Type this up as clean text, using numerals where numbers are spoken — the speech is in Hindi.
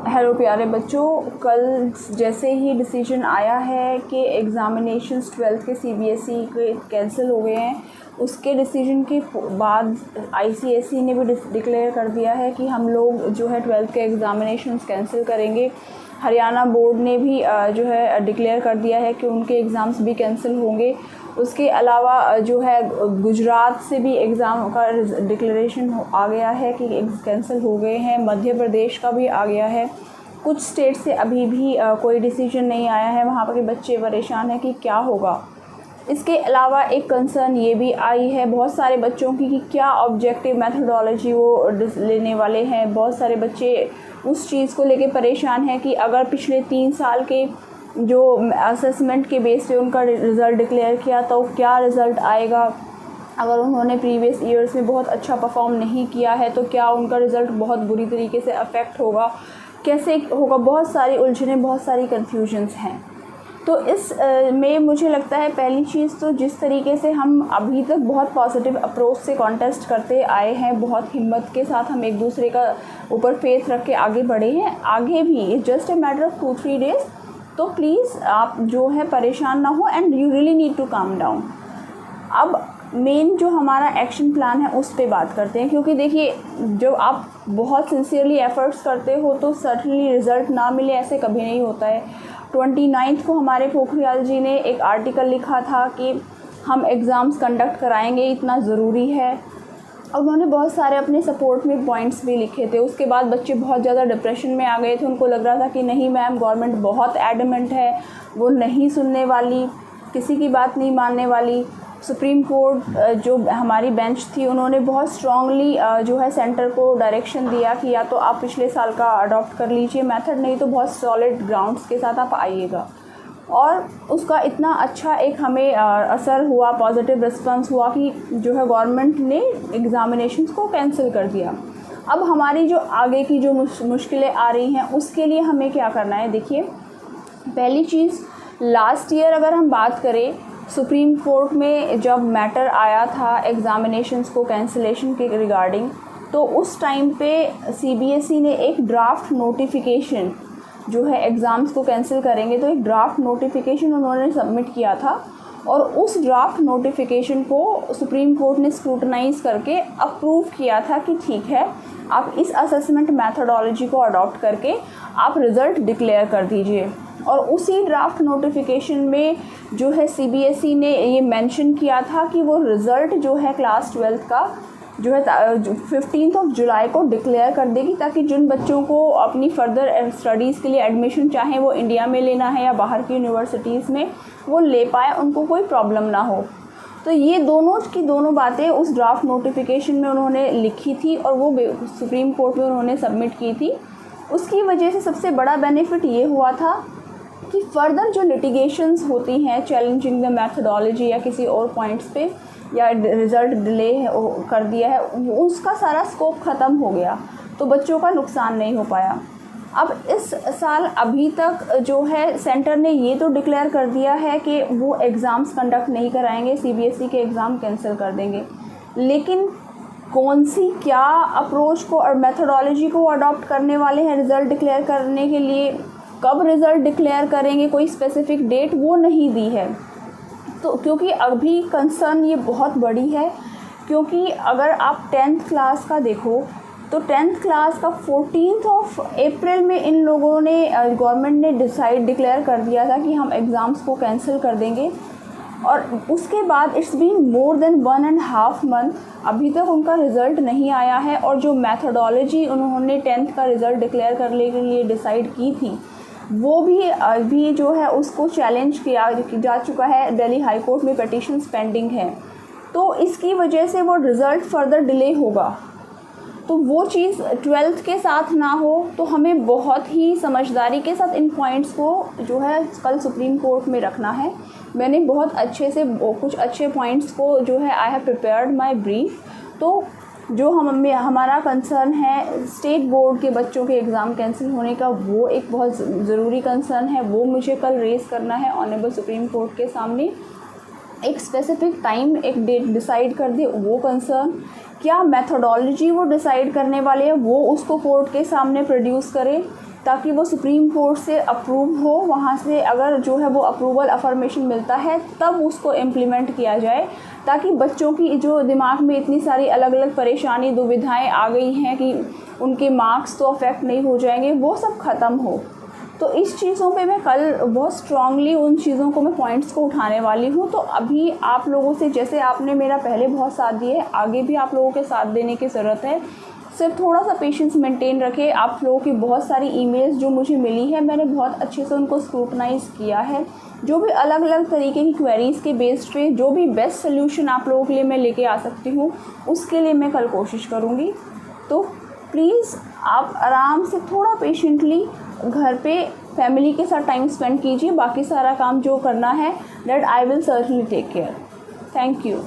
हेलो प्यारे बच्चों, कल जैसे ही डिसीजन आया है कि एग्ज़ामिनेशंस 12th के सीबीएसई के कैंसिल हो गए हैं, उसके डिसीजन के बाद आईसीएसई ने भी डिक्लेयर कर दिया है कि हम लोग जो है 12th के एग्ज़ामिनेशंस कैंसिल करेंगे। हरियाणा बोर्ड ने भी जो है डिक्लेयर कर दिया है कि उनके एग्ज़ाम्स भी कैंसिल होंगे। उसके अलावा जो है गुजरात से भी एग्ज़ाम का डिक्लेरेशन आ गया है कि कैंसिल हो गए हैं। मध्य प्रदेश का भी आ गया है। कुछ स्टेट से अभी भी कोई डिसीजन नहीं आया है। वहाँ पर के बच्चे परेशान हैं कि क्या होगा। इसके अलावा एक कंसर्न ये भी आई है बहुत सारे बच्चों की कि क्या ऑब्जेक्टिव मेथोडोलॉजी वो लेने वाले हैं। बहुत सारे बच्चे उस चीज़ को लेके परेशान हैं कि अगर पिछले 3 साल के जो असेसमेंट के बेस पे उनका रिज़ल्ट डिक्लेयर किया तो क्या रिज़ल्ट आएगा। अगर उन्होंने प्रीवियस ईयर्स में बहुत अच्छा परफॉर्म नहीं किया है तो क्या उनका रिज़ल्ट बहुत बुरी तरीके से अफेक्ट होगा, कैसे होगा। बहुत सारी उलझनें, बहुत सारी कन्फ्यूजन्स हैं। तो इस में मुझे लगता है पहली चीज़ तो जिस तरीके से हम अभी तक बहुत पॉजिटिव अप्रोच से कॉन्टेस्ट करते आए हैं, बहुत हिम्मत के साथ हम एक दूसरे का ऊपर फेथ रख के आगे बढ़े हैं, आगे भी it's just a matter of 2-3 days. तो प्लीज़ आप जो है परेशान ना हो and you really need to calm down. अब मेन जो हमारा एक्शन प्लान है उस पे बात करते हैं, क्योंकि देखिए जब आप बहुत सिंसियरली एफ़र्ट्स करते हो तो सर्टनली रिज़ल्ट ना मिले ऐसे कभी नहीं होता है। 29 को हमारे पोखरियाल जी ने एक आर्टिकल लिखा था कि हम एग्ज़ाम्स कंडक्ट कराएंगे, इतना ज़रूरी है। और उन्होंने बहुत सारे अपने सपोर्ट में पॉइंट्स भी लिखे थे। उसके बाद बच्चे बहुत ज़्यादा डिप्रेशन में आ गए थे। उनको लग रहा था कि नहीं मैम, गवर्नमेंट बहुत एडमेंट है, वो नहीं सुनने वाली, किसी की बात नहीं मानने वाली। सुप्रीम कोर्ट जो हमारी बेंच थी उन्होंने बहुत स्ट्रांगली जो है सेंटर को डायरेक्शन दिया कि या तो आप पिछले साल का अडॉप्ट कर लीजिए मेथड, नहीं तो बहुत सॉलिड ग्राउंड्स के साथ आप आइएगा। और उसका इतना अच्छा एक हमें असर हुआ, पॉजिटिव रिस्पांस हुआ कि जो है गवर्नमेंट ने एग्ज़ामिनेशंस को कैंसिल कर दिया। अब हमारी जो आगे की जो मुश्किलें आ रही हैं उसके लिए हमें क्या करना है। देखिए पहली चीज़, लास्ट ईयर अगर हम बात करें, सुप्रीम कोर्ट में जब मैटर आया था एग्ज़ामिनेशंस को कैंसिलेशन के रिगार्डिंग, तो उस टाइम पे सीबीएसई ने एक ड्राफ्ट नोटिफिकेशन जो है एग्ज़ाम्स को कैंसिल करेंगे तो एक ड्राफ्ट नोटिफिकेशन उन्होंने सबमिट किया था। और उस ड्राफ्ट नोटिफिकेशन को सुप्रीम कोर्ट ने स्क्रूटनाइज़ करके अप्रूव किया था कि ठीक है, आप इस असेसमेंट मैथोडोलॉजी को अडॉप्ट करके आप रिज़ल्ट डिक्लेयर कर दीजिए। और उसी ड्राफ्ट नोटिफिकेशन में जो है सीबीएसई ने ये मेंशन किया था कि वो रिज़ल्ट जो है क्लास 12th का जो है 15 जुलाई को डिक्लेयर कर देगी, ताकि जिन बच्चों को अपनी फर्दर स्टडीज़ के लिए एडमिशन चाहे वो इंडिया में लेना है या बाहर की यूनिवर्सिटीज़ में, वो ले पाए, उनको कोई प्रॉब्लम ना हो। तो ये दोनों की दोनों बातें उस ड्राफ्ट नोटिफिकेशन में उन्होंने लिखी थी और वो सुप्रीम कोर्ट में उन्होंने सबमिट की थी। उसकी वजह से सबसे बड़ा बेनिफिट ये हुआ था कि फ़र्दर जो लिटिगेशंस होती हैं चैलेंजिंग द मैथोडोलॉजी या किसी और पॉइंट्स पे या रिज़ल्ट डिले कर दिया है, उसका सारा स्कोप ख़त्म हो गया, तो बच्चों का नुकसान नहीं हो पाया। अब इस साल अभी तक जो है सेंटर ने ये तो डिक्लेयर कर दिया है कि वो एग्ज़ाम्स कंडक्ट नहीं कराएंगे, सीबीएसई के एग्ज़ाम कैंसिल कर देंगे। लेकिन कौन सी क्या अप्रोच को और मेथोडोलॉजी को अडॉप्ट करने वाले हैं रिज़ल्ट डिक्लेयर करने के लिए, कब रिज़ल्ट डिक्लेयर करेंगे, कोई स्पेसिफ़िक डेट वो नहीं दी है। तो क्योंकि अभी कंसर्न ये बहुत बड़ी है, क्योंकि अगर आप 10th क्लास का देखो तो 10th क्लास का 14 अप्रैल में इन लोगों ने गवर्नमेंट ने डिक्लेयर कर दिया था कि हम एग्ज़ाम्स को कैंसिल कर देंगे। और उसके बाद it's been more than 1.5 month, अभी तक उनका रिज़ल्ट नहीं आया है। और जो मैथोडोलॉजी उन्होंने 10th का रिज़ल्ट डिक्लेयर करने के लिए डिसाइड की थी, वो भी अभी जो है उसको चैलेंज किया जा चुका है, दिल्ली हाई कोर्ट में पिटीशंस पेंडिंग है। तो इसकी वजह से वो रिज़ल्ट फर्दर डिले होगा। तो वो चीज़ 12th के साथ ना हो, तो हमें बहुत ही समझदारी के साथ इन पॉइंट्स को जो है कल सुप्रीम कोर्ट में रखना है। मैंने बहुत अच्छे से कुछ अच्छे पॉइंट्स को जो है I have prepared my brief. तो जो हमारा कंसर्न है स्टेट बोर्ड के बच्चों के एग्ज़ाम कैंसिल होने का, वो एक बहुत ज़रूरी कंसर्न है, वो मुझे कल रेज़ करना है ऑनरेबल सुप्रीम कोर्ट के सामने। एक स्पेसिफिक टाइम, एक डेट डिसाइड कर दे, वो कंसर्न। क्या मेथोडोलॉजी वो डिसाइड करने वाले हैं वो उसको कोर्ट के सामने प्रोड्यूस करें। ताकि वो सुप्रीम कोर्ट से अप्रूव हो, वहाँ से अगर जो है वो अप्रूवल अफर्मेशन मिलता है तब उसको इम्प्लीमेंट किया जाए, ताकि बच्चों की जो दिमाग में इतनी सारी अलग अलग परेशानी दुविधाएं आ गई हैं कि उनके मार्क्स तो अफेक्ट नहीं हो जाएंगे, वो सब ख़त्म हो। तो इस चीज़ों पे मैं कल बहुत स्ट्रांगली उन चीज़ों को मैं पॉइंट्स को उठाने वाली हूँ। तो अभी आप लोगों से, जैसे आपने मेरा पहले बहुत साथ दिया है, आगे भी आप लोगों के साथ देने की ज़रूरत है। सिर्फ थोड़ा सा पेशेंस मेंटेन रखें। आप लोगों की बहुत सारी ईमेल्स जो मुझे मिली है, मैंने बहुत अच्छे से उनको स्क्रूटनाइज़ किया है। जो भी अलग अलग तरीके की क्वेरीज़ के बेस्ड पे जो भी बेस्ट सोल्यूशन आप लोगों के लिए मैं लेके आ सकती हूँ, उसके लिए मैं कल कोशिश करूँगी। तो प्लीज़ आप आराम से थोड़ा पेशेंटली घर पे फैमिली के साथ टाइम स्पेंड कीजिए। बाकी सारा काम जो करना है, that I will certainly take care. Thank you.